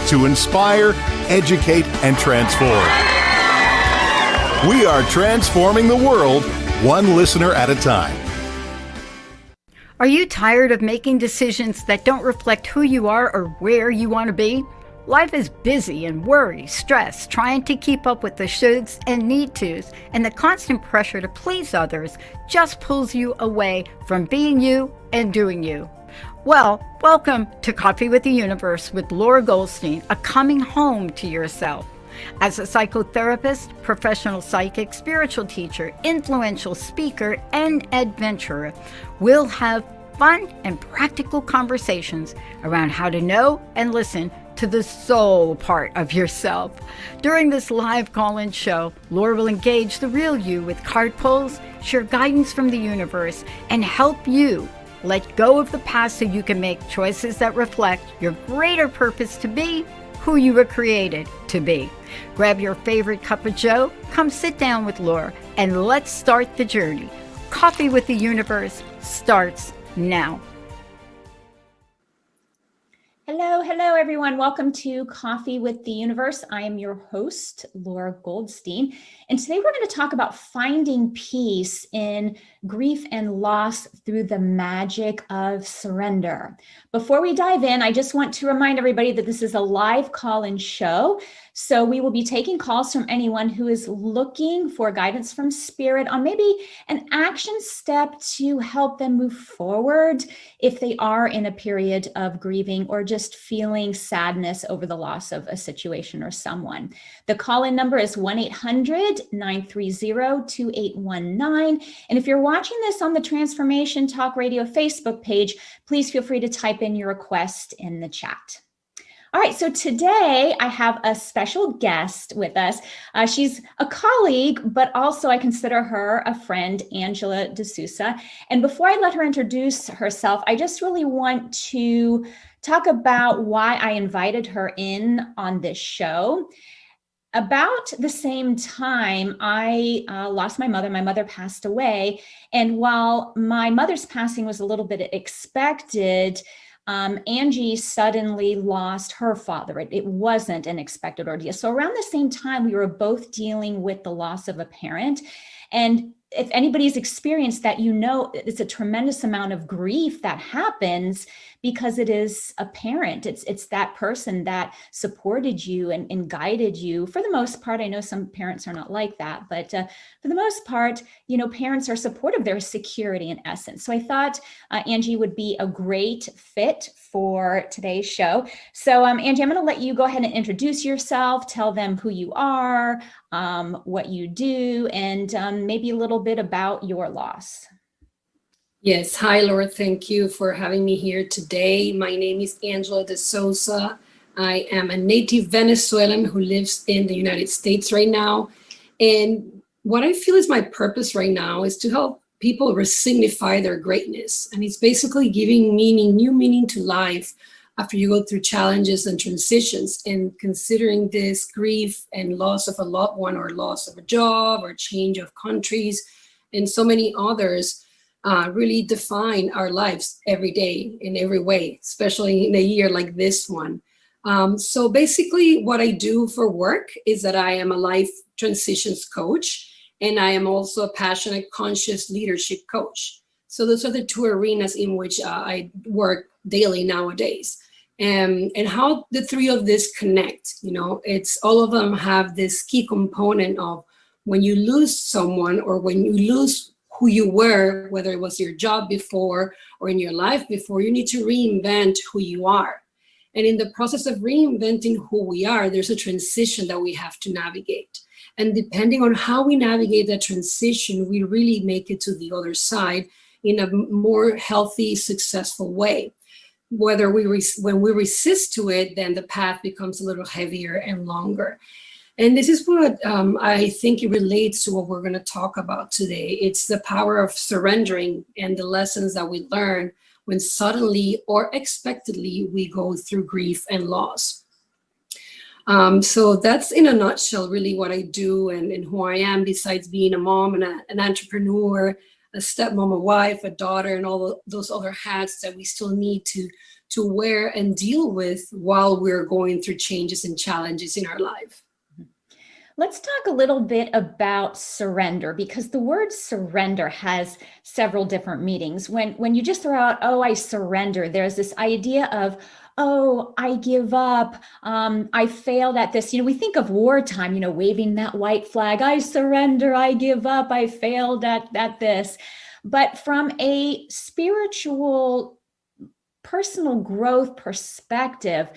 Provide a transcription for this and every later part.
to inspire, educate, and transform. We are transforming the world, one listener at a time. Are you tired of making decisions that don't reflect who you are or where you want to be? Life is busy and worry, stress, trying to keep up with the shoulds and need tos, and the constant pressure to please others just pulls you away from being you and doing you. Well, welcome to Coffee with the Universe with Laura Goldstein, a coming home to yourself. As a psychotherapist, professional psychic, spiritual teacher, influential speaker, and adventurer, we'll have fun and practical conversations around how to know and listen to the soul part of yourself. During this live call-in show, Laura will engage the real you with card pulls, share guidance from the universe, and help you let go of the past so you can make choices that reflect your greater purpose to be who you were created to be. Grab your favorite cup of joe, come sit down with Laura, and let's start the journey. Coffee with the Universe starts now. Hello, everyone. Welcome to Coffee with the Universe. I am your host, Laura Goldstein. And today we're going to talk about finding peace in grief and loss through the magic of surrender. Before we dive in, I just want to remind everybody that this is a live call-in show. So we will be taking calls from anyone who is looking for guidance from spirit on maybe an action step to help them move forward if they are in a period of grieving or just feeling sadness over the loss of a situation or someone. The call-in number is 1-800-930-2819. And if you're watching this on the Transformation Talk Radio Facebook page, please feel free to type in your request in the chat. All right, so today I have a special guest with us. She's a colleague, but also I consider her a friend, Angela DeSousa. And before I let her introduce herself, I just really want to talk about why I invited her in on this show. About the same time, I lost my mother. My mother passed away. And while my mother's passing was a little bit expected, Angie suddenly lost her father. It wasn't an expected ordeal. So around the same time, we were both dealing with the loss of a parent. And if anybody's experienced that, you know, it's a tremendous amount of grief that happens because it is a parent. It's that person that supported you and guided you. For the most part, I know some parents are not like that, but for the most part, you know, parents are supportive. They're security in essence. So I thought Angie would be a great fit for today's show. So Angie, I'm going to let you go ahead and introduce yourself, tell them who you are, what you do, and maybe a little bit about your loss. Yes. Hi, Laura. Thank you for having me here today. My name is Angela DeSousa. I am a native Venezuelan who lives in the United States right now. And what I feel is my purpose right now is to help people resignify their greatness. And it's basically giving meaning, new meaning to life after you go through challenges and transitions, and considering this grief and loss of a loved one or loss of a job or change of countries and so many others really define our lives every day in every way, especially in a year like this one. So basically what I do for work is that I am a life transitions coach, and I am also a passionate conscious leadership coach. So those are the two arenas in which I work daily nowadays. And how the three of this connect, you know, it's all of them have this key component of when you lose someone or when you lose who you were, whether it was your job before or in your life before, you need to reinvent who you are. And in the process of reinventing who we are, there's a transition that we have to navigate. And depending on how we navigate that transition, we really make it to the other side in a more healthy, successful way. Whether when we resist to it, then the path becomes a little heavier and longer. And this is what I think it relates to what we're going to talk about today. It's the power of surrendering and the lessons that we learn when suddenly or expectedly we go through grief and loss. So that's in a nutshell really what I do and who I am, besides being a mom and an entrepreneur, a stepmom, a wife, a daughter, and all those other hats that we still need to to wear and deal with while we're going through changes and challenges in our life. Let's talk a little bit about surrender, because the word surrender has several different meanings. When you just throw out, oh, I surrender, there's this idea of, oh, I give up, I failed at this. We think of wartime, waving that white flag, I surrender, I give up, I failed at this. But from a spiritual, personal growth perspective,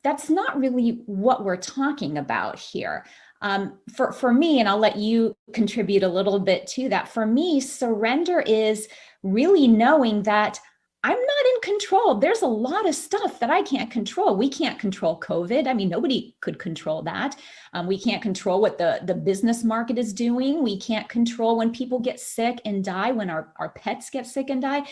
that's not really what we're talking about here. For me, and I'll let you contribute a little bit to that. For me, surrender is really knowing that I'm not in control. There's a lot of stuff that I can't control. We can't control COVID. I mean, nobody could control that. We can't control what the business market is doing. We can't control when people get sick and die, when our pets get sick and die.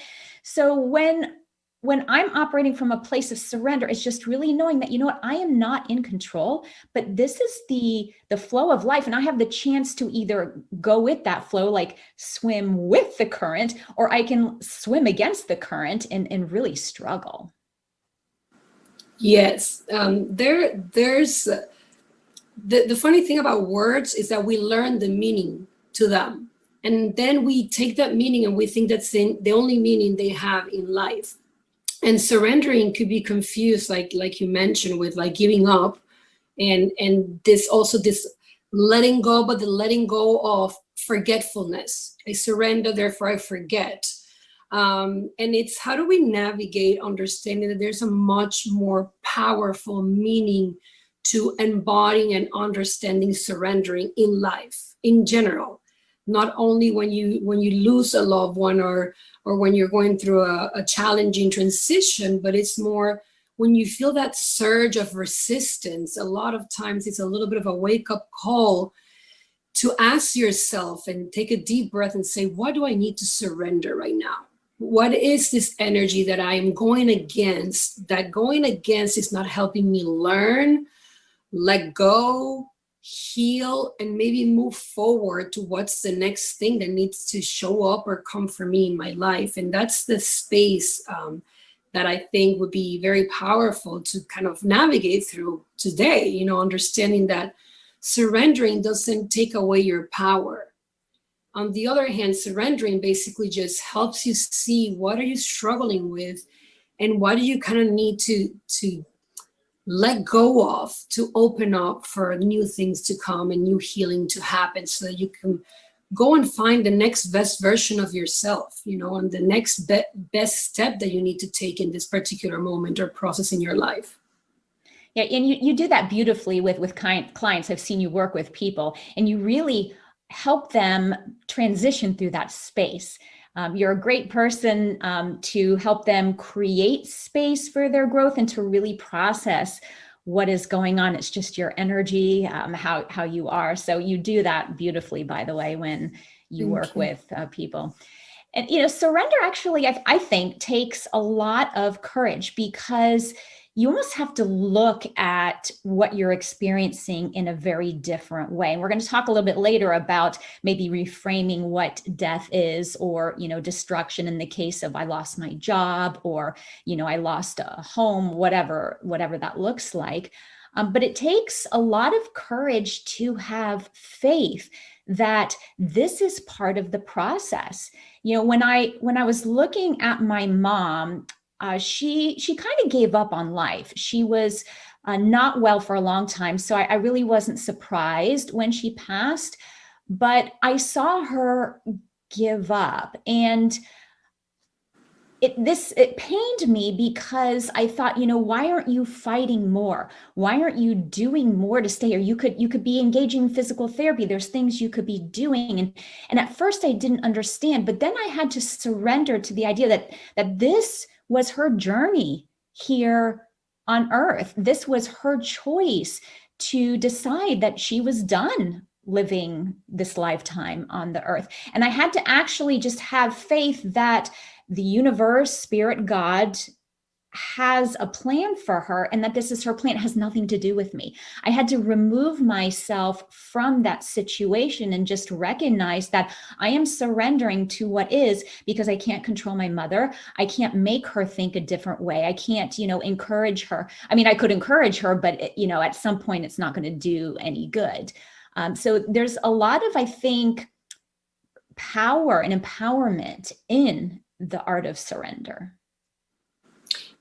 So when I'm operating from a place of surrender, it's just really knowing that, I am not in control, but this is the flow of life. And I have the chance to either go with that flow, like swim with the current, or I can swim against the current and really struggle. Yes. There's the funny thing about words is that we learn the meaning to them. And then we take that meaning and we think that's the only meaning they have in life. And surrendering could be confused, like you mentioned, with like giving up, and this letting go, but the letting go of forgetfulness. I surrender, therefore I forget. And it's how do we navigate understanding that there's a much more powerful meaning to embodying and understanding surrendering in life in general. Not only when you lose a loved one or when you're going through a challenging transition, but it's more when you feel that surge of resistance. A lot of times it's a little bit of a wake-up call to ask yourself and take a deep breath and say, what do I need to surrender right now? What is this energy that I am going against? That going against is not helping me learn, let go, heal, and maybe move forward to what's the next thing that needs to show up or come for me in my life. And that's the space that I think would be very powerful to kind of navigate through today, understanding that surrendering doesn't take away your power. On the other hand, surrendering basically just helps you see what are you struggling with and what do you kind of need to let go of to open up for new things to come and new healing to happen so that you can go and find the next best version of yourself, and the next best step that you need to take in this particular moment or process in your life. Yeah, and you do that beautifully with clients. I've seen you work with people, and you really help them transition through that space. You're a great person to help them create space for their growth and to really process what is going on. It's just your energy, how you are. So you do that beautifully, by the way, when you work with people. And, surrender actually, I think, takes a lot of courage, because you almost have to look at what you're experiencing in a very different way. And we're going to talk a little bit later about maybe reframing what death is, or, destruction in the case of I lost my job, or, I lost a home, whatever that looks like. But it takes a lot of courage to have faith that this is part of the process. When I was looking at my mom, she kind of gave up on life. She was not well for a long time. So I really wasn't surprised when she passed, but I saw her give up. And it pained me, because I thought, why aren't you fighting more? Why aren't you doing more to stay here? You could be engaging in physical therapy. There's things you could be doing. And at first I didn't understand, but then I had to surrender to the idea that this was her journey here on earth. This was her choice to decide that she was done living this lifetime on the earth. And I had to actually just have faith that the universe, spirit, God, has a plan for her and that this is her plan. It has nothing to do with me. I had to remove myself from that situation and just recognize that I am surrendering to what is, because I can't control my mother. I can't make her think a different way. I can't, encourage her. I mean, I could encourage her, but at some point it's not going to do any good. So there's a lot of, I think, power and empowerment in the art of surrender.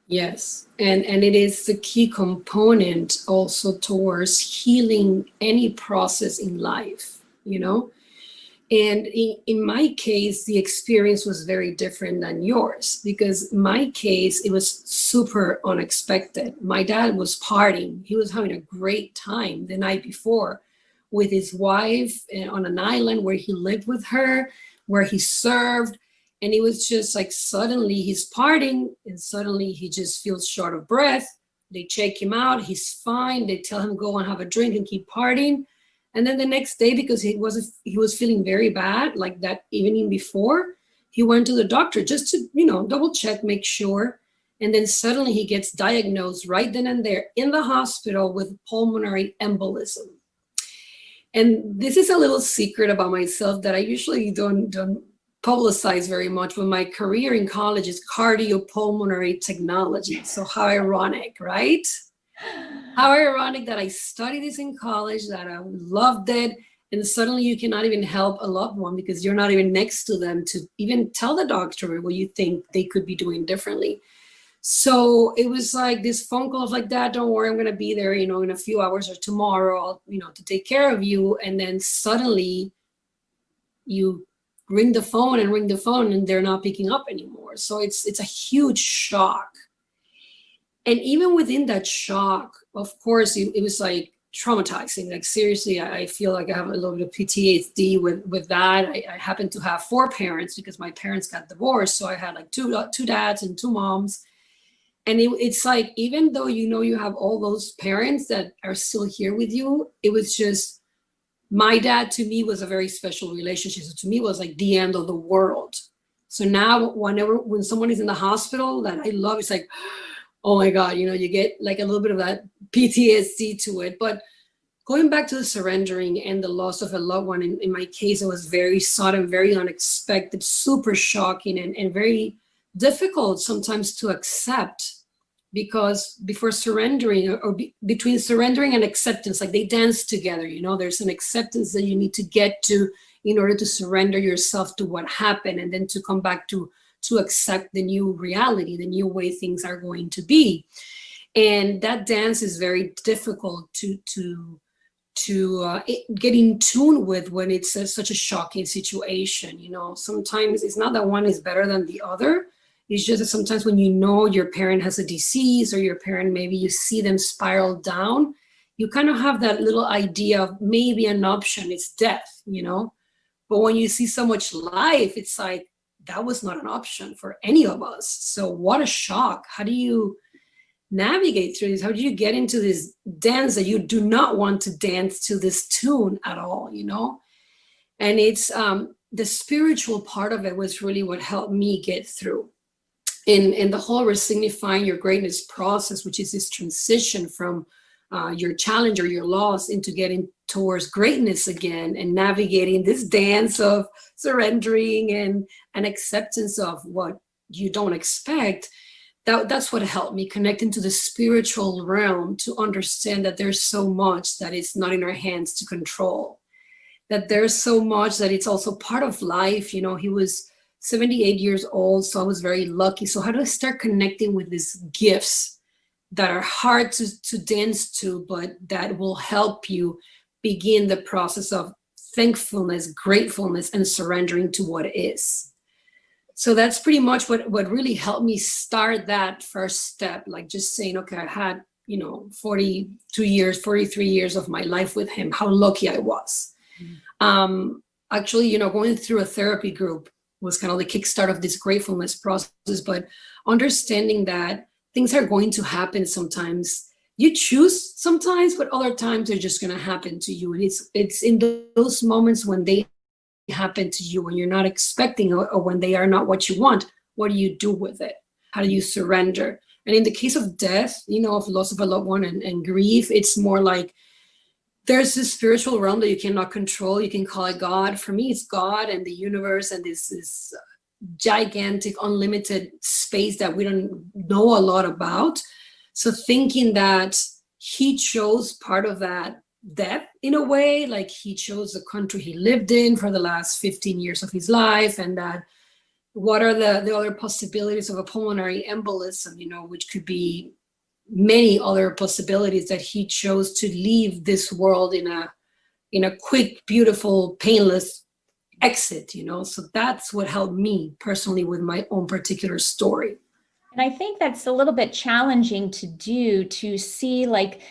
Yes, and it is the key component also towards healing any process in life, And in my case, the experience was very different than yours, because my case, it was super unexpected. My dad was partying. He was having a great time the night before with his wife on an island where he lived with her, where he served. And it was just like suddenly he's partying and suddenly he just feels short of breath. They check him out. He's fine. They tell him go and have a drink and keep partying. And then the next day, because he was feeling very bad, like that evening before, he went to the doctor just to, double check, make sure. And then suddenly he gets diagnosed right then and there in the hospital with pulmonary embolism. And this is a little secret about myself that I usually don't publicize very much, but my career in college is cardiopulmonary technology. So how ironic, right? How ironic that I studied this in college, that I loved it, and suddenly you cannot even help a loved one because you're not even next to them to even tell the doctor what you think they could be doing differently. So it was like this phone call of like, Dad, don't worry, I'm going to be there, in a few hours or tomorrow, to take care of you. And then suddenly you ring the phone and they're not picking up anymore. So it's a huge shock. And even within that shock, of course, it was like traumatizing. Like seriously, I feel like I have a little bit of PTSD with that. I happen to have 4 parents because my parents got divorced. So I had like two dads and 2 moms. And it's like, even though you have all those parents that are still here with you, it was just, my dad to me was a very special relationship. So to me, it was like the end of the world. So now when someone is in the hospital that I love, it's like, oh my God, you get like a little bit of that PTSD to it. But going back to the surrendering and the loss of a loved one, in my case, it was very sudden, very unexpected, super shocking, and very difficult sometimes to accept, because before surrendering or between surrendering and acceptance, like they dance together, there's an acceptance that you need to get to in order to surrender yourself to what happened, and then to come back to accept the new reality, the new way things are going to be. And that dance is very difficult to get in tune with when it's such a shocking situation. Sometimes it's not that one is better than the other. It's just that sometimes when your parent has a disease, or your parent, maybe you see them spiral down, you kind of have that little idea of maybe an option is death, But when you see so much life, it's like, that was not an option for any of us. So what a shock. How do you navigate through this? How do you get into this dance that you do not want to dance to this tune at all, And it's the spiritual part of it was really what helped me get through. In the whole resignifying your greatness process, which is this transition from your challenge or your loss into getting towards greatness again, and navigating this dance of surrendering and acceptance of what you don't expect. That's what helped me connect into the spiritual realm, to understand that there's so much that is not in our hands to control, that there's so much that it's also part of life. He was 78 years old, so I was very lucky. So how do I start connecting with these gifts that are hard to dance to, but that will help you begin the process of thankfulness, gratefulness, and surrendering to what is? So that's pretty much what really helped me start that first step, like just saying, okay, I had, 42 years, 43 years of my life with him, how lucky I was. Actually, going through a therapy group was kind of the kickstart of this gratefulness process, but understanding that things are going to happen sometimes. You choose sometimes, but other times they're just going to happen to you. And it's in those moments when they happen to you, when you're not expecting, or when they are not what you want, what do you do with it? How do you surrender? And in the case of death, of loss of a loved one and grief, it's more like there's this spiritual realm that you cannot control. You can call it God. For me, it's God and the universe and this gigantic, unlimited space that we don't know a lot about. So thinking that he chose part of that death in a way, like he chose the country he lived in for the last 15 years of his life, and that what are the other possibilities of a pulmonary embolism, which could be many other possibilities, that he chose to leave this world in a quick, beautiful, painless exit, so that's what helped me personally with my own particular story. And I think that's a little bit challenging to do, to see like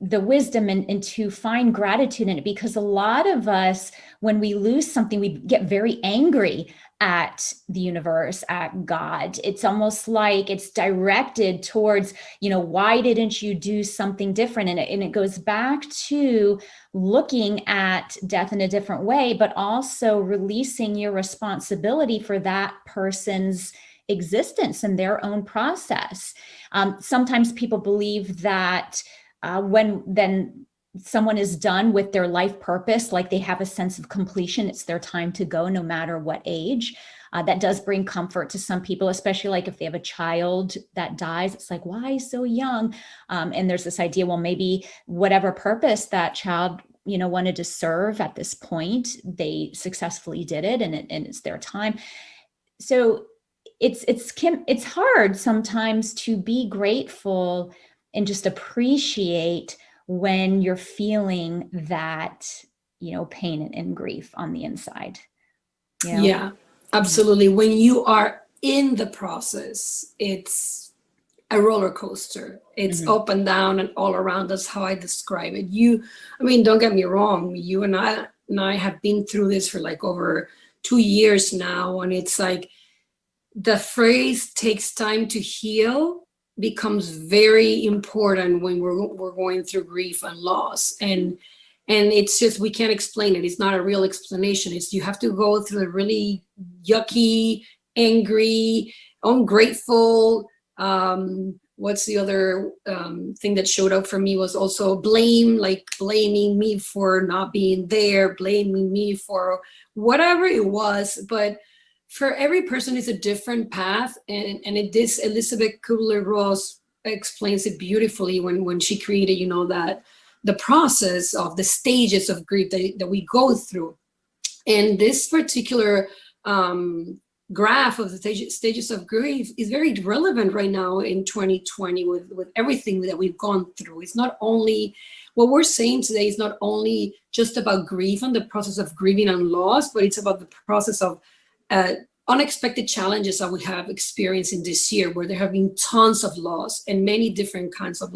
the wisdom and to find gratitude in it, because a lot of us, when we lose something, we get very angry at the universe, at God. It's almost like it's directed towards, why didn't you do something different? And it goes back to looking at death in a different way, but also releasing your responsibility for that person's existence and their own process. Sometimes people believe that when then someone is done with their life purpose, like they have a sense of completion, it's their time to go, no matter what age. That does bring comfort to some people, especially like if they have a child that dies, it's like, why so young? And there's this idea, well, maybe whatever purpose that child, wanted to serve at this point, they successfully did it, and it's their time. So it's hard sometimes to be grateful and just appreciate when you're feeling that, pain and grief on the inside. Yeah, absolutely. When you are in the process, it's a roller coaster. It's up and down and all around. That's how I describe it. Don't get me wrong. You and I have been through this for like over 2 years now. And it's like the phrase takes time to heal becomes very important when we're going through grief and loss. And it's just, we can't explain it. It's not a real explanation. It's, you have to go through the really yucky, angry, ungrateful, what's the other thing that showed up for me was also blame, like blaming me for not being there, blaming me for whatever it was. But for every person, it's a different path. And this Elizabeth Kubler-Ross explains it beautifully when she created, that the process of the stages of grief that we go through. And this particular graph of the stages of grief is very relevant right now in 2020 with everything that we've gone through. It's not only, what we're saying today is not only just about grief and the process of grieving and loss, but it's about the process of unexpected challenges that we have experienced in this year, where there have been tons of loss and many different kinds of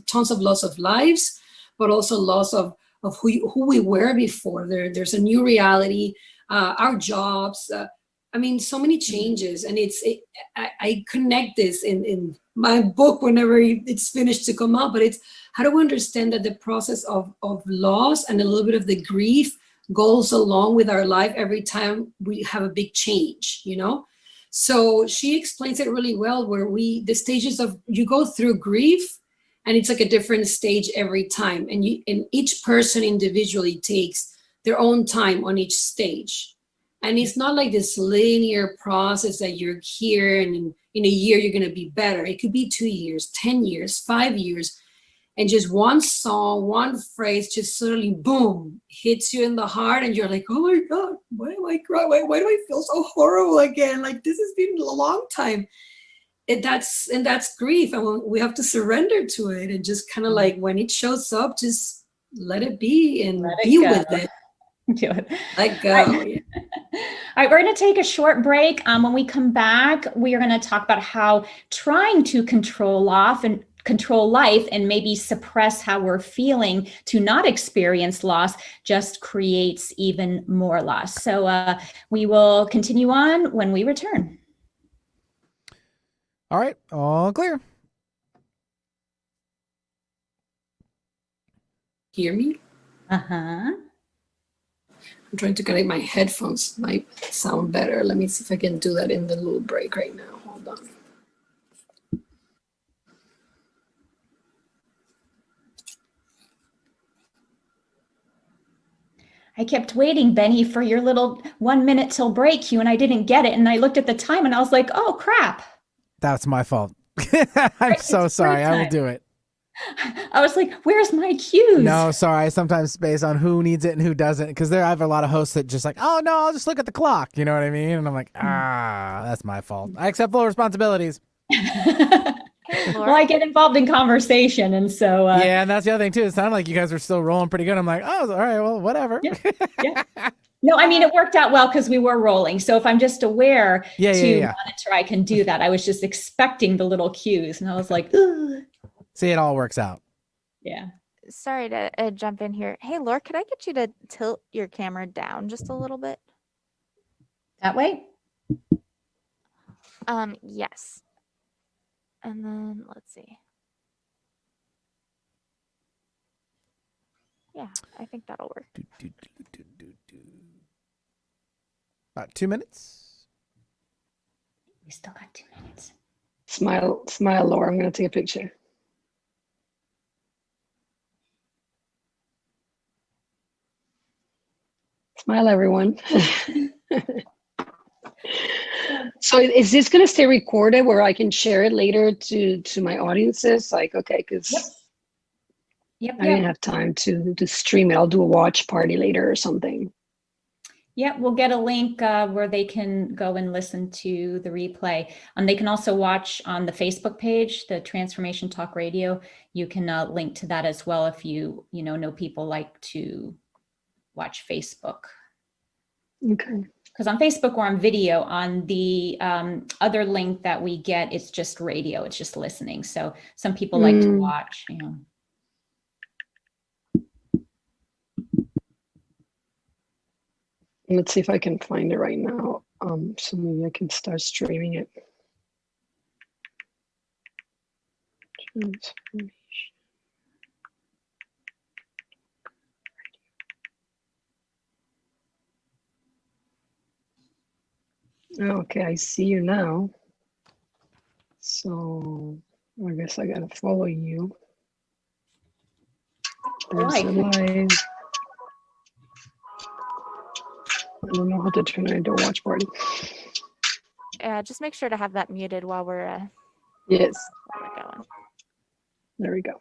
tons of loss of lives, but also loss of who we were before. There's a new reality, our jobs, so many changes. And I connect this in my book whenever it's finished to come out, but it's how do we understand that the process of loss and a little bit of the grief goes along with our life every time we have a big change, So she explains it really well, where the stages of, you go through grief and it's like a different stage every time. And each person individually takes their own time on each stage. And it's not like this linear process that you're here and in a year you're going to be better. It could be 2 years, 10 years, 5 years. And just one song, one phrase just suddenly, boom, hits you in the heart. And you're like, oh my God, why am I crying? Why do I feel so horrible again? Like, this has been a long time. And that's grief. And we have to surrender to it. And just kind of like, when it shows up, just let it be and be with it. Do it. Let go. All right, we're going to take a short break. When we come back, we are going to talk about how trying to control life and maybe suppress how we're feeling to not experience loss just creates even more loss. So we will continue on when we return. All right, all clear. Hear me? Uh-huh. I'm trying to connect my headphones. Might sound better. Let me see if I can do that in the little break right now. Hold on. I kept waiting, Benny, for your little 1 minute till break cue, and I didn't get it. And I looked at the time and I was like, oh, crap. That's my fault. I'm so sorry. I will do it. I was like, where's my cues? No, sorry. Sometimes based on who needs it and who doesn't. Because I have a lot of hosts that just like, oh, no, I'll just look at the clock. You know what I mean? And I'm like, that's my fault. I accept full responsibilities. Well, I get involved in conversation, and so yeah, and that's the other thing too. It sounded like you guys were still rolling pretty good. I'm like, oh, all right, well, whatever. Yeah. No, I mean, it worked out well because we were rolling. So if I'm just aware to monitor, I can do that. I was just expecting the little cues, and I was like, ugh. See, it all works out. Yeah. Sorry to jump in here. Hey, Laura, could I get you to tilt your camera down just a little bit? That way? Yes. And then let's see. Yeah, I think that'll work. About 2 minutes. We still got 2 minutes. Smile, Laura. I'm going to take a picture. Smile, everyone. So is this going to stay recorded where I can share it later to my audiences? Like, okay, because Yep. I didn't have time to stream it. I'll do a watch party later or something. Yep, we'll get a link where they can go and listen to the replay. They can also watch on the Facebook page, the Transformation Talk Radio. You can link to that as well if you know people like to watch Facebook. Okay. Because on Facebook we're on video. On the other link that we get, it's just radio. It's just listening. So some people like to watch. Let's see if I can find it right now. So maybe I can start streaming it. Transformation. Okay, I see you now. So I guess I gotta follow you. There's a live. I don't know how to turn it into a watch party. Just make sure to have that muted while we're Yes. while we're going. There we go.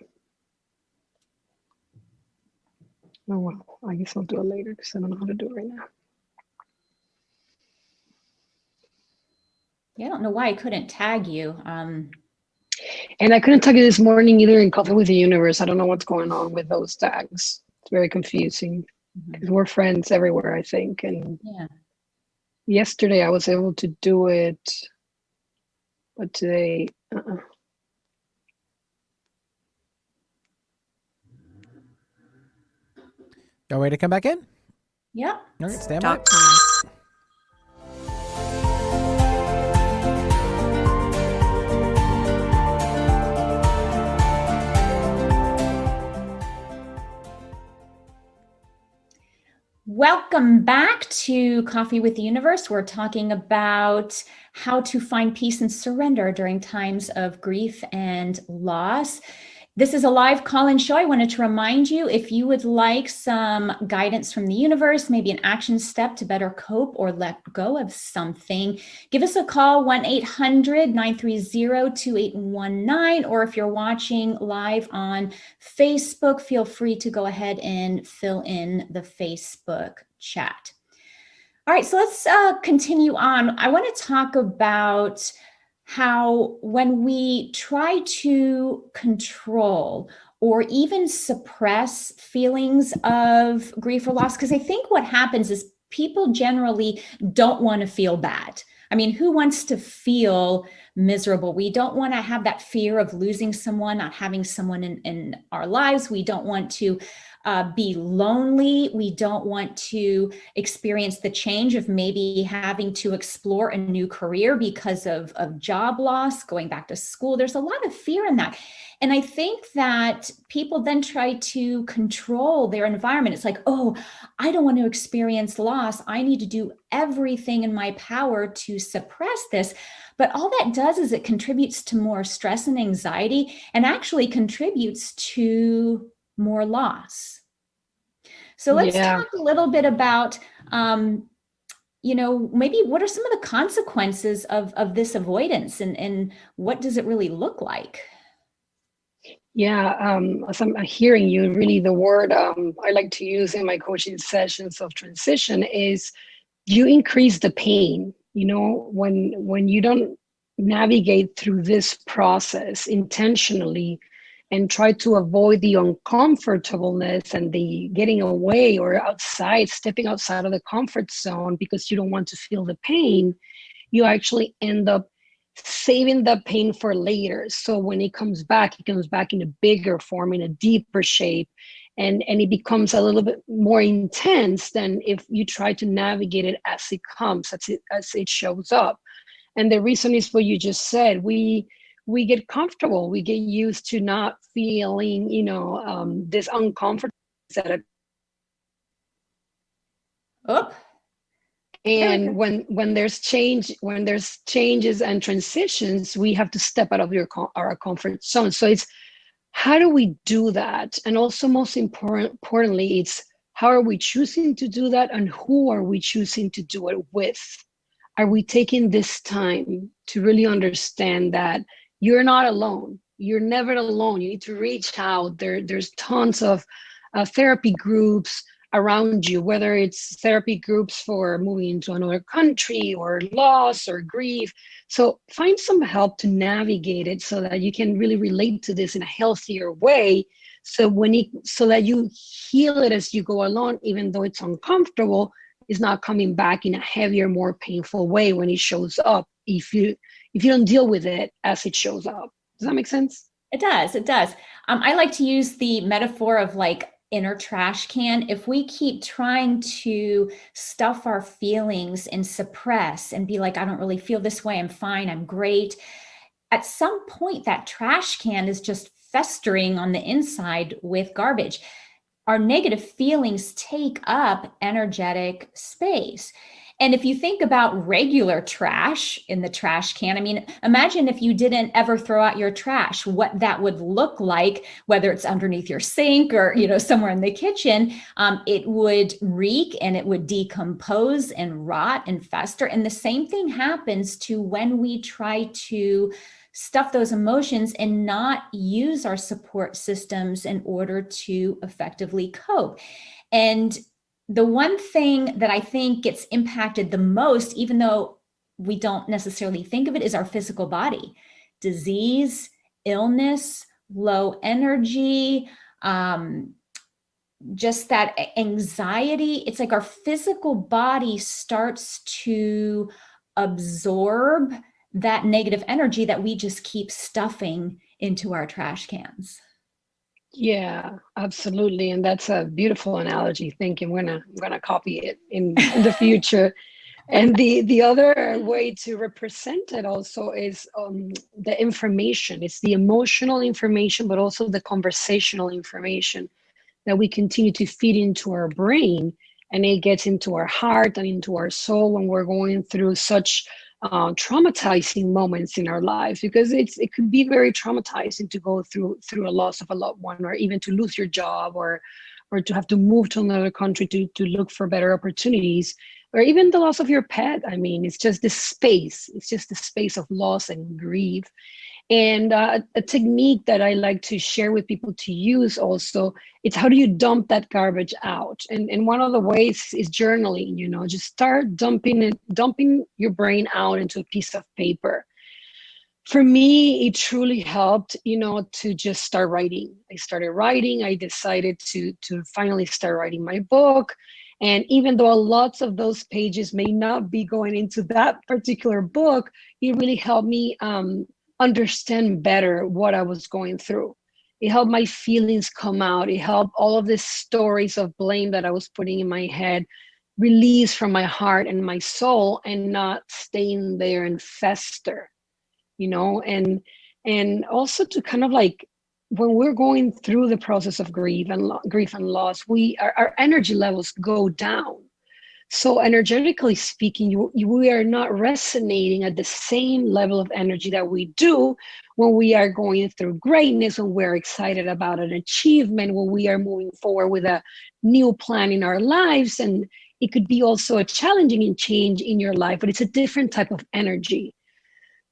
Oh well, I guess I'll do it later because I don't know how to do it right now. Yeah, I don't know why I couldn't tag you. And I couldn't tag you this morning either in Coffee with the Universe. I don't know what's going on with those tags. It's very confusing because we're friends everywhere, I think. And yesterday I was able to do it, but today, No way to come back in? Yep. Okay, stand by. Welcome back to Coffee with the Universe. We're talking about how to find peace and surrender during times of grief and loss. This is a live call-in show. I wanted to remind you, if you would like some guidance from the universe, maybe an action step to better cope or let go of something, give us a call, 1-800-930-2819. Or if you're watching live on Facebook, feel free to go ahead and fill in the Facebook chat. All right, so let's continue on. I want to talk about how when we try to control or even suppress feelings of grief or loss, because I think what happens is people generally don't want to feel bad. I mean, who wants to feel miserable? We don't want to have that fear of losing someone, not having someone in our lives. We don't want to be lonely. We don't want to experience the change of maybe having to explore a new career because of job loss, going back to school. There's a lot of fear in that. And I think that people then try to control their environment. It's like, oh, I don't want to experience loss. I need to do everything in my power to suppress this. But all that does is it contributes to more stress and anxiety and actually contributes to more loss. So let's Yeah. talk a little bit about, maybe what are some of the consequences of this avoidance, and what does it really look like? Yeah, as I'm hearing you, really the word I like to use in my coaching sessions of transition is you increase the pain. When you don't navigate through this process intentionally and try to avoid the uncomfortableness and the getting away or outside, stepping outside of the comfort zone because you don't want to feel the pain, you actually end up saving the pain for later. So when it comes back in a bigger form, in a deeper shape, and it becomes a little bit more intense than if you try to navigate it as it comes, as it shows up. And the reason is what you just said. We get comfortable. We get used to not feeling, this uncomfort. Oh, And when there's changes and transitions, we have to step out of our comfort zone. So it's, how do we do that? And also, most importantly, it's how are we choosing to do that, and who are we choosing to do it with? Are we taking this time to really understand that you're not alone? You're never alone. You need to reach out. There's tons of therapy groups around you, whether it's therapy groups for moving into another country or loss or grief. So find some help to navigate it so that you can really relate to this in a healthier way. So that you heal it as you go along, even though it's uncomfortable, is not coming back in a heavier, more painful way when it shows up, if you don't deal with it as it shows up. Does that make sense? It does. It does. I like to use the metaphor of like inner trash can. If we keep trying to stuff our feelings and suppress and be like, I don't really feel this way, I'm fine, I'm great, at some point that trash can is just festering on the inside with garbage. Our negative feelings take up energetic space. And if you think about regular trash in the trash can, I mean, imagine if you didn't ever throw out your trash, what that would look like, whether it's underneath your sink or, somewhere in the kitchen. It would reek and it would decompose and rot and fester. And the same thing happens to when we try to stuff those emotions and not use our support systems in order to effectively cope. And the one thing that I think gets impacted the most, even though we don't necessarily think of it, is our physical body. Disease, illness, low energy, just that anxiety. It's like our physical body starts to absorb that negative energy that we just keep stuffing into our trash cans. Yeah, absolutely. And that's a beautiful analogy. Thank you. I'm gonna copy it in the future. And the other way to represent it also is the information. It's the emotional information, but also the conversational information that we continue to feed into our brain, and it gets into our heart and into our soul when we're going through such traumatizing moments in our lives, because it could be very traumatizing to go through a loss of a loved one, or even to lose your job, or to have to move to another country to look for better opportunities, or even the loss of your pet. I mean, it's just the space of loss and grief. And a technique that I like to share with people to use also, it's how do you dump that garbage out? And one of the ways is journaling, just start dumping your brain out into a piece of paper. For me, it truly helped, to just start writing. I started writing. I decided to finally start writing my book. And even though lots of those pages may not be going into that particular book, it really helped me understand better what I was going through. It helped my feelings come out. It helped all of these stories of blame that I was putting in my head release from my heart and my soul, and not staying there and fester, and also to kind of like, when we're going through the process of grief and loss, our energy levels go down. So energetically speaking, we are not resonating at the same level of energy that we do when we are going through greatness, when we're excited about an achievement, when we are moving forward with a new plan in our lives. And it could be also a challenging change in your life, but it's a different type of energy.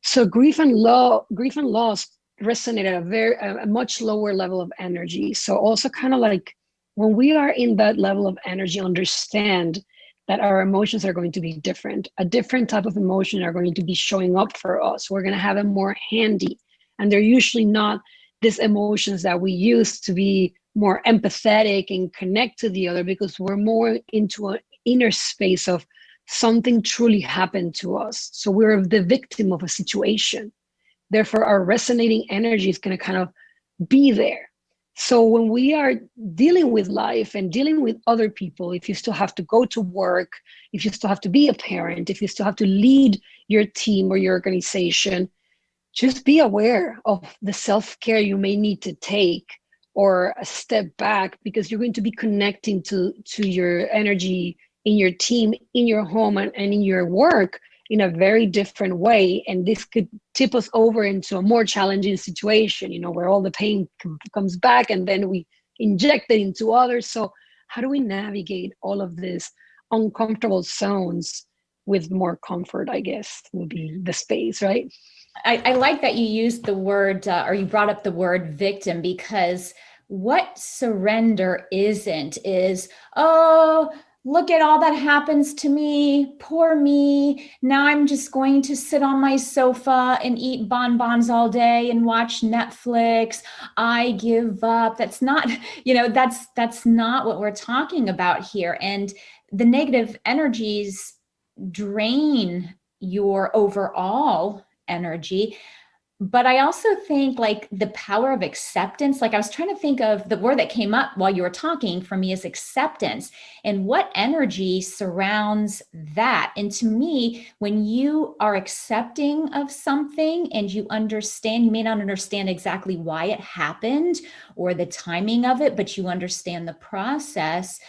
So grief and loss resonate at a much lower level of energy. So also kind of like when we are in that level of energy, understand that our emotions are going to be different. A different type of emotion are going to be showing up for us. We're going to have them more handy. And they're usually not these emotions that we use to be more empathetic and connect to the other, because we're more into an inner space of something truly happened to us. So we're the victim of a situation. Therefore, our resonating energy is going to kind of be there. So when we are dealing with life and dealing with other people, if you still have to go to work, if you still have to be a parent, if you still have to lead your team or your organization, just be aware of the self-care you may need to take, or a step back, because you're going to be connecting to your energy in your team, in your home, and in your work in a very different way. And this could tip us over into a more challenging situation, where all the pain comes back and then we inject it into others. So how do we navigate all of these uncomfortable zones with more comfort, I guess, would be the space, right? I like that you used the word, or you brought up the word victim, because what surrender isn't is, oh, look at all that happens to me, poor me. Now I'm just going to sit on my sofa and eat bonbons all day and watch Netflix. I give up. That's not, that's not what we're talking about here. And the negative energies drain your overall energy. But I also think like the power of acceptance, like I was trying to think of the word that came up while you were talking for me is acceptance, and what energy surrounds that. And to me, when you are accepting of something and you understand, you may not understand exactly why it happened or the timing of it, but you understand the process,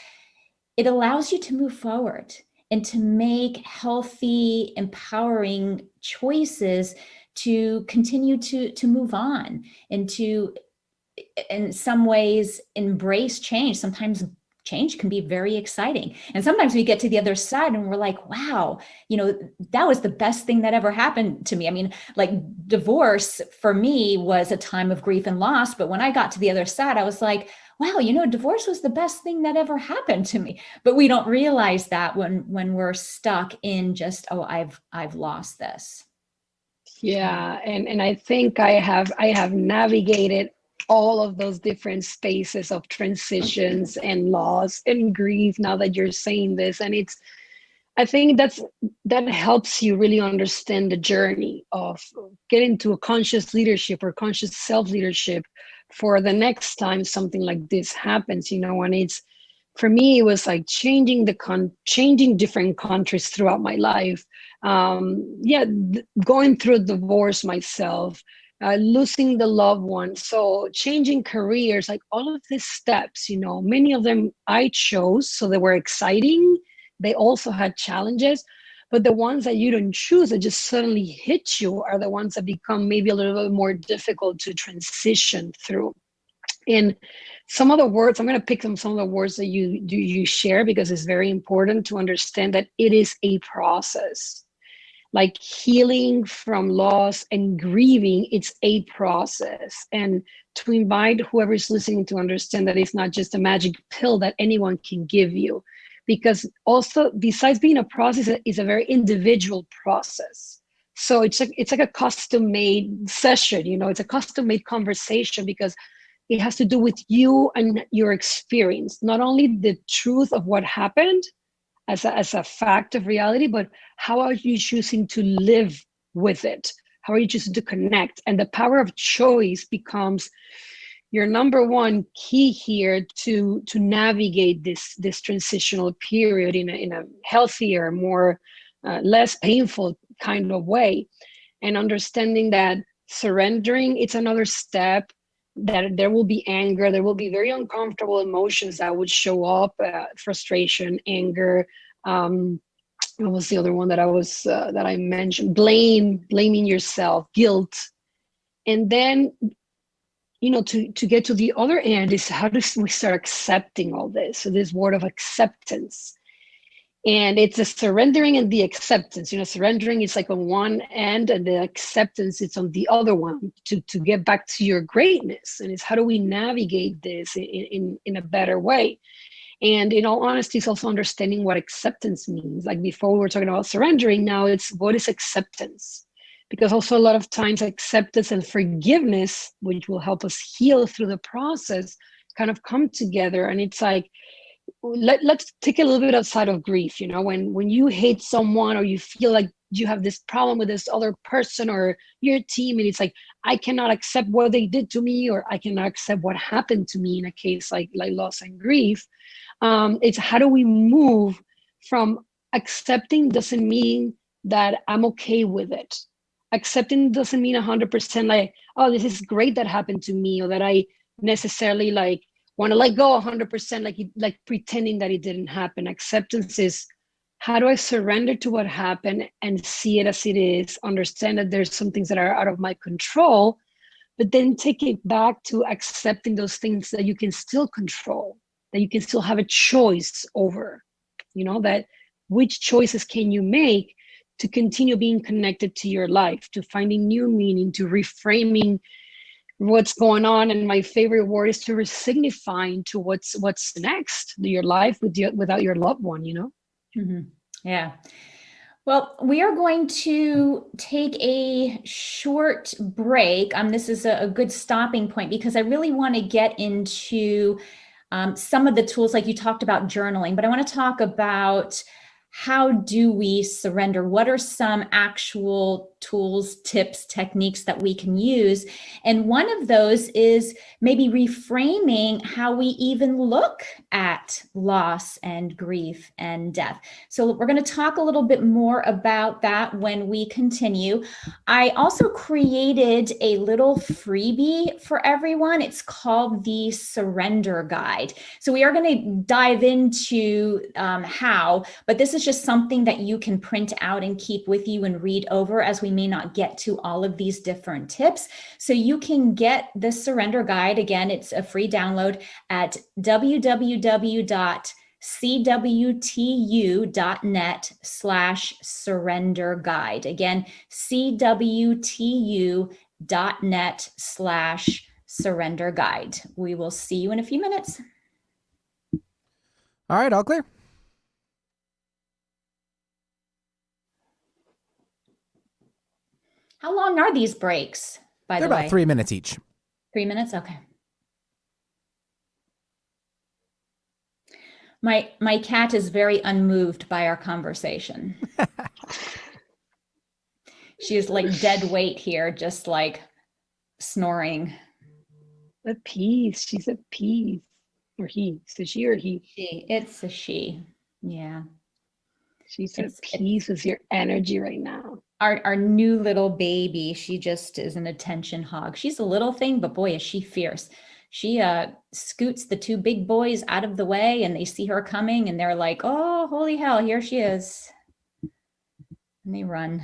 it allows you to move forward and to make healthy, empowering choices to continue to move on and to, in some ways, embrace change. Sometimes change can be very exciting. And sometimes we get to the other side and we're like, wow, that was the best thing that ever happened to me. I mean, like divorce for me was a time of grief and loss. But when I got to the other side, I was like, wow, divorce was the best thing that ever happened to me. But we don't realize that when we're stuck in just, oh, I've lost this. Yeah, and I think I have navigated all of those different spaces of transitions and loss and grief now that you're saying this. And I think that helps you really understand the journey of getting to a conscious leadership or conscious self-leadership for the next time something like this happens, and it's, for me, it was like changing different countries throughout my life. Going through divorce myself, losing the loved one. So changing careers, like all of these steps, many of them I chose. So they were exciting. They also had challenges, but the ones that you don't choose that just suddenly hit you are the ones that become maybe a little bit more difficult to transition through. And some of the words, I'm going to pick some of the words that you share, because it's very important to understand that it is a process. Like healing from loss and grieving, it's a process. And to invite whoever's listening to understand that it's not just a magic pill that anyone can give you, because also besides being a process, it's a very individual process. So it's like a custom-made session, it's a custom-made conversation, because it has to do with you and your experience, not only the truth of what happened as a fact of reality, but how are you choosing to live with it? How are you choosing to connect? And the power of choice becomes your number one key here to navigate this transitional period in a healthier, more less painful kind of way. And understanding that surrendering, it's another step, that there will be anger, there will be very uncomfortable emotions that would show up, frustration, anger, What was the other one that I mentioned? Blaming yourself, guilt. And then, to get to the other end is how do we start accepting all this? So this word of acceptance. And it's a surrendering and the acceptance. Surrendering is like on one end and the acceptance is on the other one to get back to your greatness. And it's how do we navigate this in a better way? And in all honesty, it's also understanding what acceptance means. Like before we were talking about surrendering, now it's what is acceptance? Because also a lot of times acceptance and forgiveness, which will help us heal through the process, kind of come together. And it's like, let's take a little bit outside of grief. When you hate someone or you feel like you have this problem with this other person or your team, and it's like, I cannot accept what they did to me, or I cannot accept what happened to me in a case like loss and grief. It's how do we move from accepting doesn't mean that I'm okay with it. Accepting doesn't mean 100% like, oh, this is great that happened to me, or that I necessarily like want to let go 100%, like pretending that it didn't happen. Acceptance is how do I surrender to what happened and see it as it is, understand that there's some things that are out of my control, but then take it back to accepting those things that you can still control, that you can still have a choice over, that which choices can you make to continue being connected to your life, to finding new meaning, to reframing what's going on. And my favorite word is to resignifying to what's next, your life without your loved one, Mm-hmm. Yeah. Well, we are going to take a short break. This is a good stopping point because I really want to get into some of the tools, like you talked about journaling, but I want to talk about how do we surrender? What are some actual tools, tips, techniques that we can use? And one of those is maybe reframing how we even look at loss and grief and death. So we're going to talk a little bit more about that when we continue. I also created a little freebie for everyone. It's called the Surrender Guide. So we are going to dive into how, but this is just something that you can print out and keep with you and read over, as we may not get to all of these different tips. So you can get the Surrender Guide. Again, it's a free download at www.cwtu.net/surrender guide. Again, cwtu.net/surrender guide. We will see you in a few minutes. All right, all clear. How long are these breaks, by They're the way? about 3 minutes each. 3 minutes? Okay. My cat is very unmoved by our conversation. She is like dead weight here, just like snoring. At peace. She's at peace. Or he. So she or he? It's a she. Yeah. She's at peace with your energy right now. Our new little baby, she just is an attention hog. She's a little thing, but boy, is she fierce. She scoots the two big boys out of the way, and they see her coming, and they're like, oh, holy hell, here she is. And they run.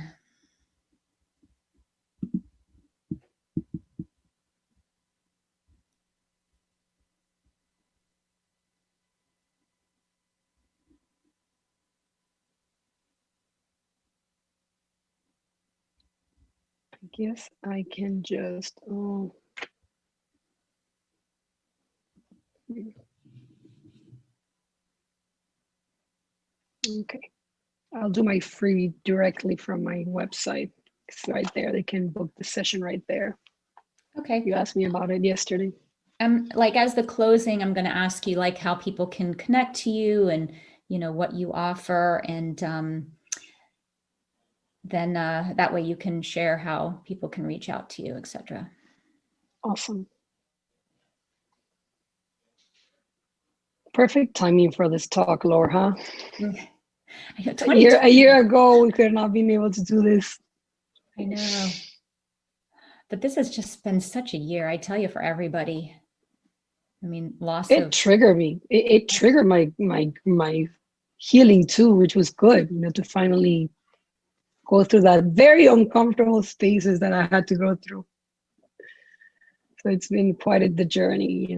I guess I can just, okay. I'll do my freebie directly from my website. It's right there. They can book the session right there. Okay. You asked me about it yesterday. Like as the closing, I'm going to ask you like how people can connect to you and, what you offer. And then that way you can share how people can reach out to you, etc. Awesome. Perfect timing for this talk, Laura, huh? A year ago, we could not have been able to do this. I know. But this has just been such a year, I tell you, for everybody. I mean, It triggered me. It triggered my healing too, which was good, to finally go through that very uncomfortable spaces that I had to go through. So it's been quite the journey,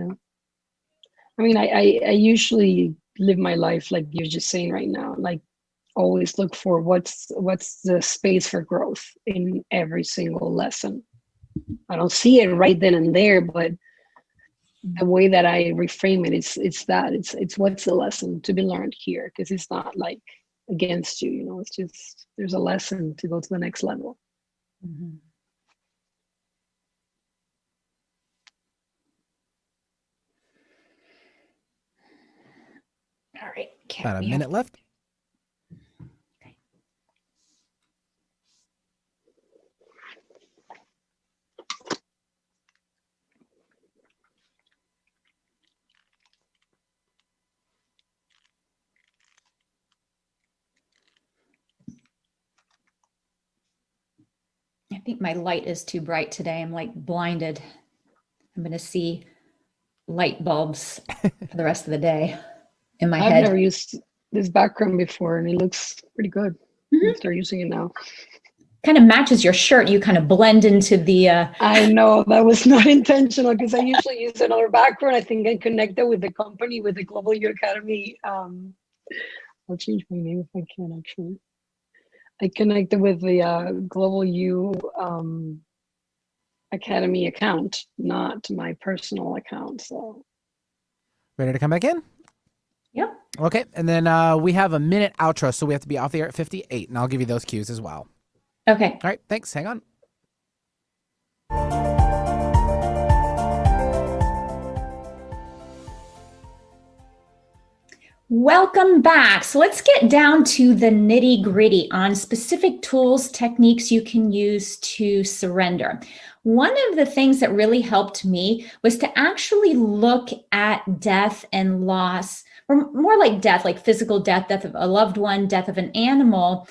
I mean, I usually live my life like you're just saying right now, like always look for what's the space for growth in every single lesson. I don't see it right then and there, but the way that I reframe it, it's what's the lesson to be learned here, because it's not like against you, it's just there's a lesson to go to the next level. Mm-hmm. All right. About a minute left. Okay. I think my light is too bright today. I'm like blinded. I'm going to see light bulbs for the rest of the day in my head. I've never used this background before, and it looks pretty good. Mm-hmm. I'll start using it now. Kind of matches your shirt. You kind of blend into the... I know that was not intentional, because I usually use another background. I think I connected with the company, with the Global U Academy. I'll change my name if I can, actually. I connected with the Global U Academy account, not my personal account. So, Ready to come back in? Yep. Okay, and then we have a minute outro, so we have to be off the air at 58, and I'll give you those cues as well. Okay. All right, thanks. Hang on. Welcome back. So let's get down to the nitty gritty on specific tools, techniques you can use to surrender. One of the things that really helped me was to actually look at death and loss, or more like death, like physical death, death of a loved one, death of an animal,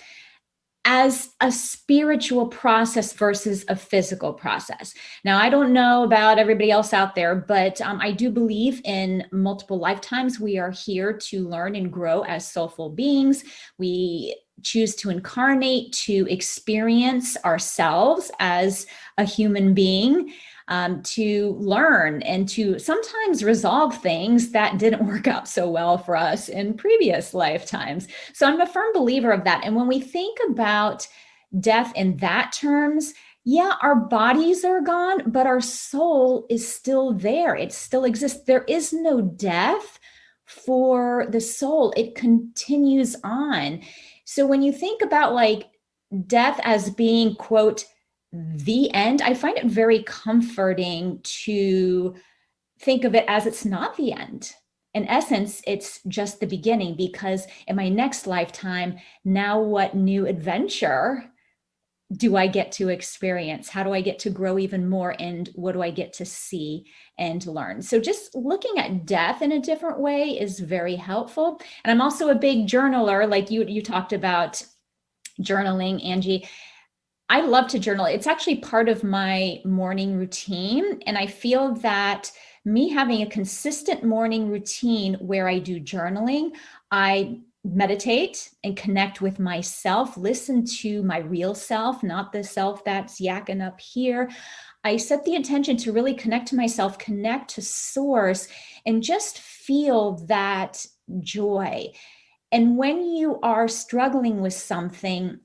as a spiritual process versus a physical process. Now, I don't know about everybody else out there, but I do believe in multiple lifetimes. We are here to learn and grow as soulful beings. We choose to incarnate, to experience ourselves as a human being, to learn and to sometimes resolve things that didn't work out so well for us in previous lifetimes. So I'm a firm believer of that. And when we think about death in that terms, yeah, our bodies are gone, but our soul is still there. It still exists. There is no death for the soul. It continues on. So when you think about like death as being, quote, the end, I find it very comforting to think of it as it's not the end. In essence, it's just the beginning, because in my next lifetime, now what new adventure do I get to experience? How do I get to grow even more? And what do I get to see and learn? So just looking at death in a different way is very helpful. And I'm also a big journaler, like you talked about journaling, Angie. I love to journal. It's actually part of my morning routine. And I feel that me having a consistent morning routine where I do journaling, I meditate and connect with myself, listen to my real self, not the self that's yakking up here. I set the intention to really connect to myself, connect to source, and just feel that joy. And when you are struggling with something,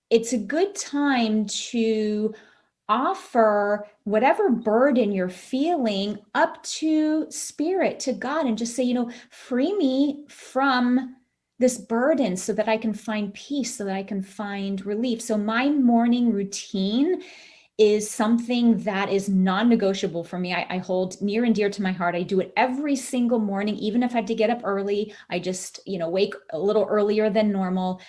it's a good time to offer whatever burden you're feeling up to spirit, to God, and just say, free me from this burden so that I can find peace, so that I can find relief. So my morning routine is something that is non-negotiable for me. I hold near and dear to my heart. I do it every single morning, even if I had to get up early. I just, wake a little earlier than normal.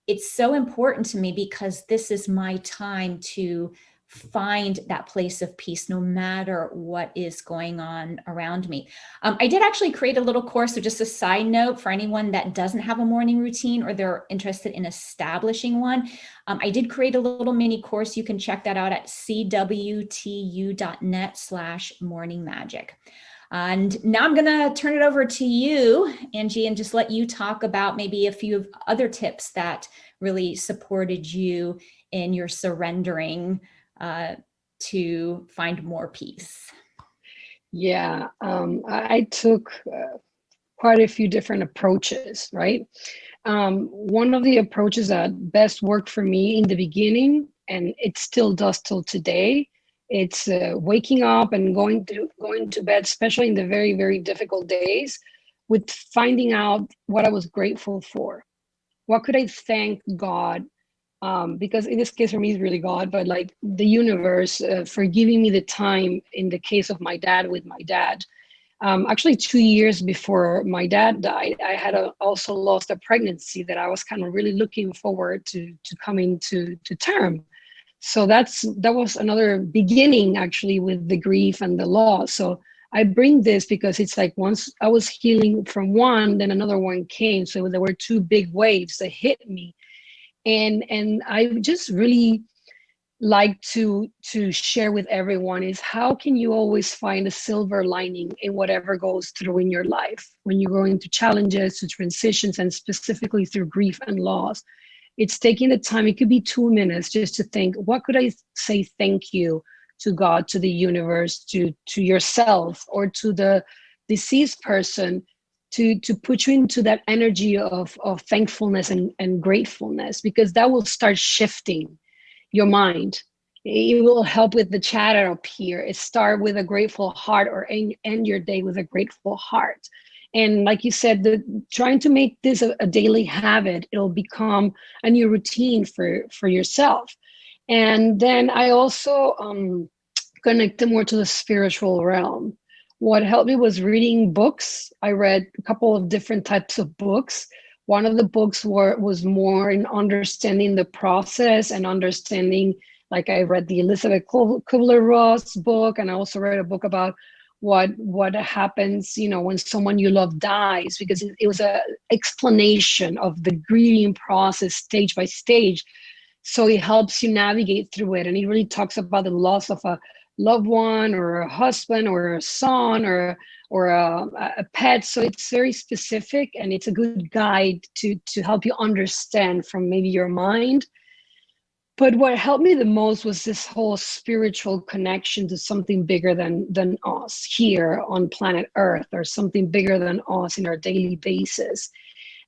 It's so important to me because this is my time to find that place of peace, no matter what is going on around me. I did actually create a little course, so just a side note for anyone that doesn't have a morning routine or they're interested in establishing one. I did create a little mini course. You can check that out at cwtu.net/morningmagic. And now I'm going to turn it over to you, Angie, and just let you talk about maybe a few other tips that really supported you in your surrendering to find more peace. Yeah, I took quite a few different approaches, right? One of the approaches that best worked for me in the beginning, and it still does till today, it's waking up and going to bed, especially in the very, very difficult days, with finding out what I was grateful for. What could I thank God? Because in this case for me, it's really God, but like the universe for giving me the time in the case of my dad with my dad. Actually, 2 years before my dad died, I had also lost a pregnancy that I was kind of really looking forward to coming to term. So that was another beginning actually with the grief and the loss. So I bring this because it's like once I was healing from one, then another one came. So there were two big waves that hit me. And I just really like to share with everyone is how can you always find a silver lining in whatever goes through in your life when you go into challenges, to transitions, and specifically through grief and loss. It's taking the time, it could be 2 minutes, just to think, what could I say thank you to God, to the universe, to yourself, or to the deceased person, to put you into that energy of thankfulness and gratefulness, because that will start shifting your mind. It will help with the chatter up here. It start with a grateful heart, or end your day with a grateful heart. And like you said, trying to make this a daily habit, it'll become a new routine for yourself. And then I also connected more to the spiritual realm. What helped me was reading books. I read a couple of different types of books. One of the books was more in understanding the process and understanding, like I read the Elizabeth Kubler-Ross book, and I also read a book about what happens, when someone you love dies, because it was an explanation of the grieving process stage by stage. So it helps you navigate through it. And it really talks about the loss of a loved one, or a husband, or a son, or a pet. So it's very specific, and it's a good guide to help you understand from maybe your mind. But what helped me the most was this whole spiritual connection to something bigger than us here on planet Earth, or something bigger than us in our daily basis.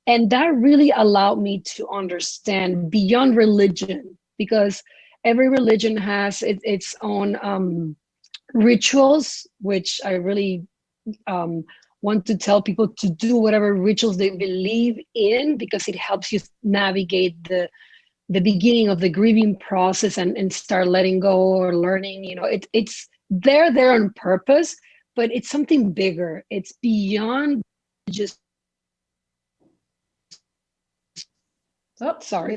And that really allowed me to understand beyond religion, because every religion has its own rituals, which I really want to tell people to do whatever rituals they believe in, because it helps you navigate the beginning of the grieving process and start letting go or learning. It's there on purpose, but it's something bigger. It's beyond just We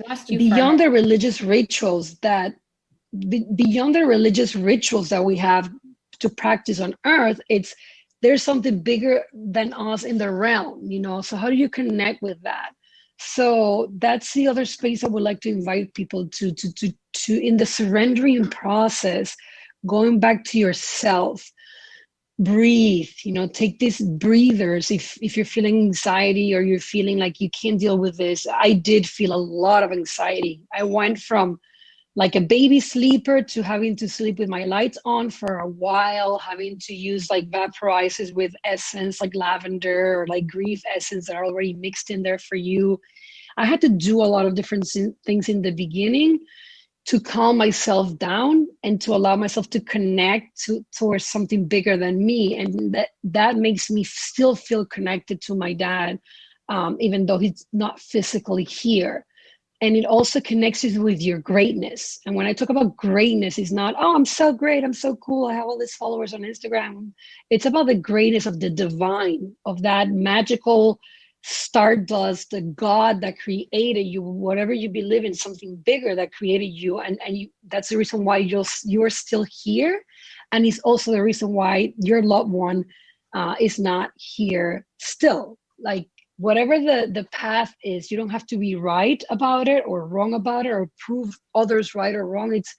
lost you beyond the religious rituals that we have to practice on earth. There's something bigger than us in the realm, so how do you connect with that? So that's the other space I would like to invite people to in the surrendering process, going back to yourself. Breathe, take these breathers. If you're feeling anxiety, or you're feeling like you can't deal with this. I did feel a lot of anxiety. I went from like a baby sleeper to having to sleep with my lights on for a while, having to use like vaporizers with essence like lavender, or like grief essence that are already mixed in there for you. I had to do a lot of different things in the beginning to calm myself down and to allow myself to connect towards something bigger than me. And that makes me still feel connected to my dad, even though he's not physically here. And it also connects you with your greatness. And when I talk about greatness, it's not, oh, I'm so great, I'm so cool, I have all these followers on Instagram. It's about the greatness of the divine, of that magical stardust, the God that created you, whatever you believe in, something bigger that created you. And that's the reason why you're still here. And it's also the reason why your loved one is not here still. Like, whatever the path is, you don't have to be right about it or wrong about it or prove others right or wrong. It's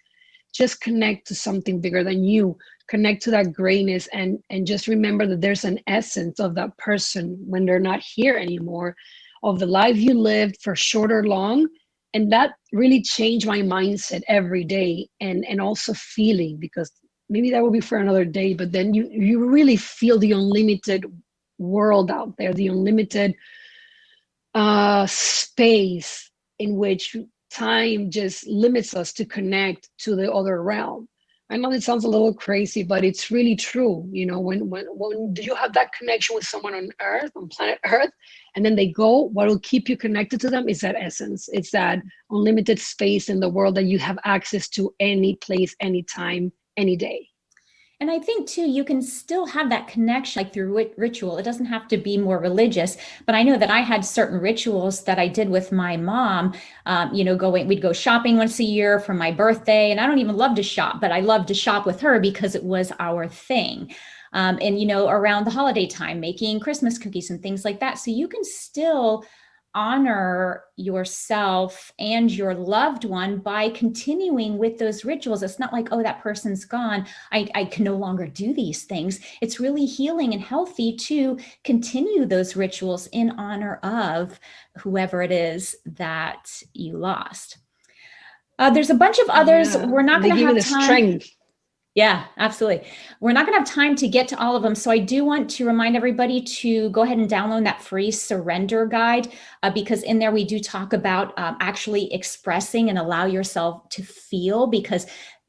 just connect to something bigger than you. connect to that greatness, and just remember that there's an essence of that person when they're not here anymore, of the life you lived, for short or long. And that really changed my mindset every day, and also feeling, because maybe that will be for another day, but then you really feel the unlimited world out there, the unlimited space in which time just limits us to connect to the other realm. I know it sounds a little crazy, but it's really true. You know, when you have that connection with someone on Earth, on planet Earth, and then they go, what will keep you connected to them is that essence. It's that unlimited space in the world that you have access to any place, anytime, any day. And I think too, you can still have that connection like through ritual. It doesn't have to be more religious, but I know that I had certain rituals that I did with my mom. We'd go shopping once a year for my birthday, and I don't even love to shop, but I love to shop with her because it was our thing. Around the holiday time, making Christmas cookies and things like that. So you can still honor yourself and your loved one by continuing with those rituals. It's not like, oh, that person's gone, I can no longer do these things. It's really healing and healthy to continue those rituals in honor of whoever it is that you lost. There's a bunch of others. Yeah, we're not going to have time. Strength. Yeah, absolutely. We're not going to have time to get to all of them. So I do want to remind everybody to go ahead and download that free surrender guide, because in there we do talk about actually expressing and allow yourself to feel, because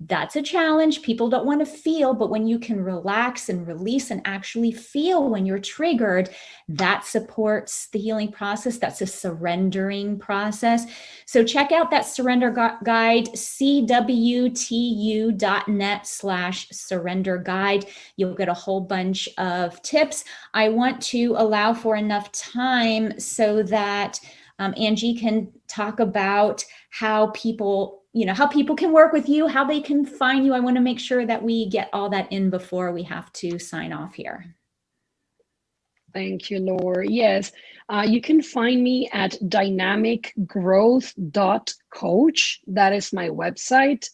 that's a challenge. People don't want to feel, but when you can relax and release and actually feel when you're triggered, that supports the healing process. That's a surrendering process. So check out that surrender guide, cwtu.net/surrender guide. You'll get a whole bunch of tips. I want to allow for enough time so that Angie can talk about how people can work with you, how they can find you. I want to make sure that we get all that in before we have to sign off here. Thank you, Laura. Yes, you can find me at dynamicgrowth.coach. That is my website.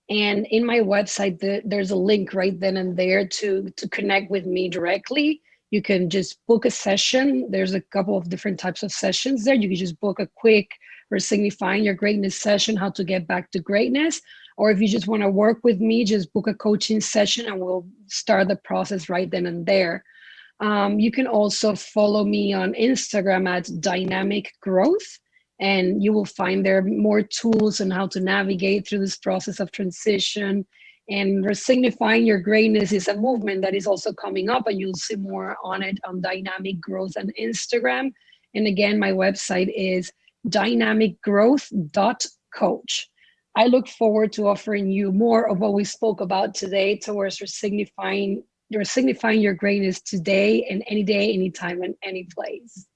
And in my website, there's a link right then and there to connect with me directly. You can just book a session. There's a couple of different types of sessions there. You can just book a quick Signifying Your Greatness session, how to get back to greatness. Or if you just want to work with me, just book a coaching session and we'll start the process right then and there. You can also follow me on Instagram at Dynamic Growth, and you will find there more tools on how to navigate through this process of transition. And Signifying Your Greatness is a movement that is also coming up, and you'll see more on it on Dynamic Growth on Instagram. And again, my website is dynamicgrowth.coach. I look forward to offering you more of what we spoke about today towards signifying your greatness today and any day, anytime, and any place.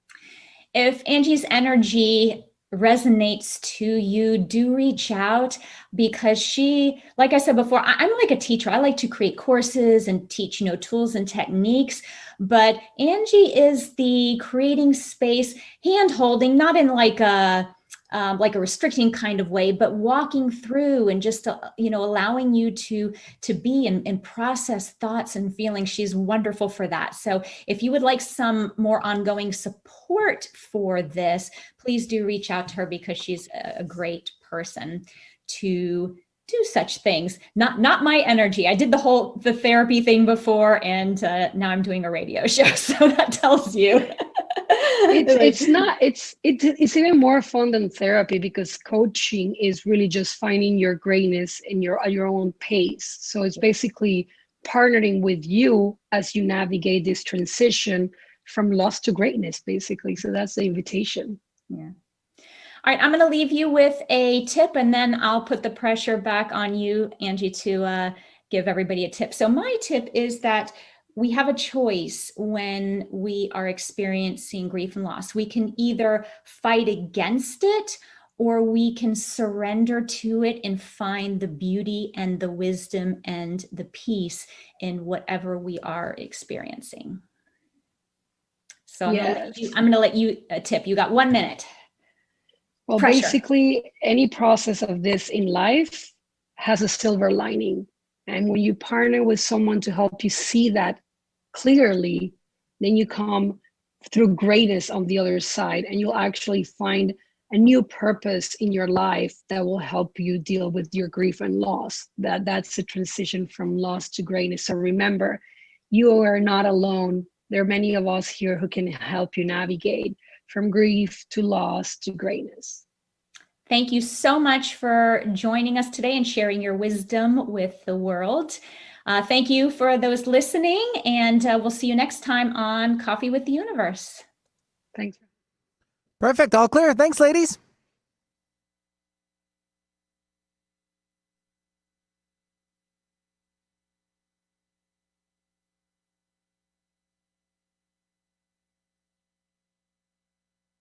If Angie's energy resonates to you, do reach out, because she, like I said before, I'm like a teacher. I like to create courses and teach, tools and techniques. But Angie is the creating space, hand holding, not in like a restricting kind of way, but walking through and just, allowing you to be and process thoughts and feelings. She's wonderful for that. So if you would like some more ongoing support for this, please do reach out to her, because she's a great person to do such things. Not my energy. I did the therapy thing before, and now I'm doing a radio show. So that tells you. It's even more fun than therapy, because coaching is really just finding your greatness in at your own pace. So it's basically partnering with you as you navigate this transition from loss to greatness, basically. So that's the invitation. Yeah. All right, I'm going to leave you with a tip, and then I'll put the pressure back on you, Angie, to give everybody a tip. So my tip is that we have a choice when we are experiencing grief and loss. We can either fight against it, or we can surrender to it and find the beauty and the wisdom and the peace in whatever we are experiencing. So I'm going to let you a tip. You got 1 minute. Well, Pressure. Basically, any process of this in life has a silver lining. And when you partner with someone to help you see that clearly, then you come through greatness on the other side, and you'll actually find a new purpose in your life that will help you deal with your grief and loss. That's the transition from loss to greatness. So remember, you are not alone. There are many of us here who can help you navigate from grief to loss to greatness. Thank you so much for joining us today and sharing your wisdom with the world. Thank you for those listening, and we'll see you next time on Coffee with the Universe. Thanks. Perfect. All clear. Thanks, ladies.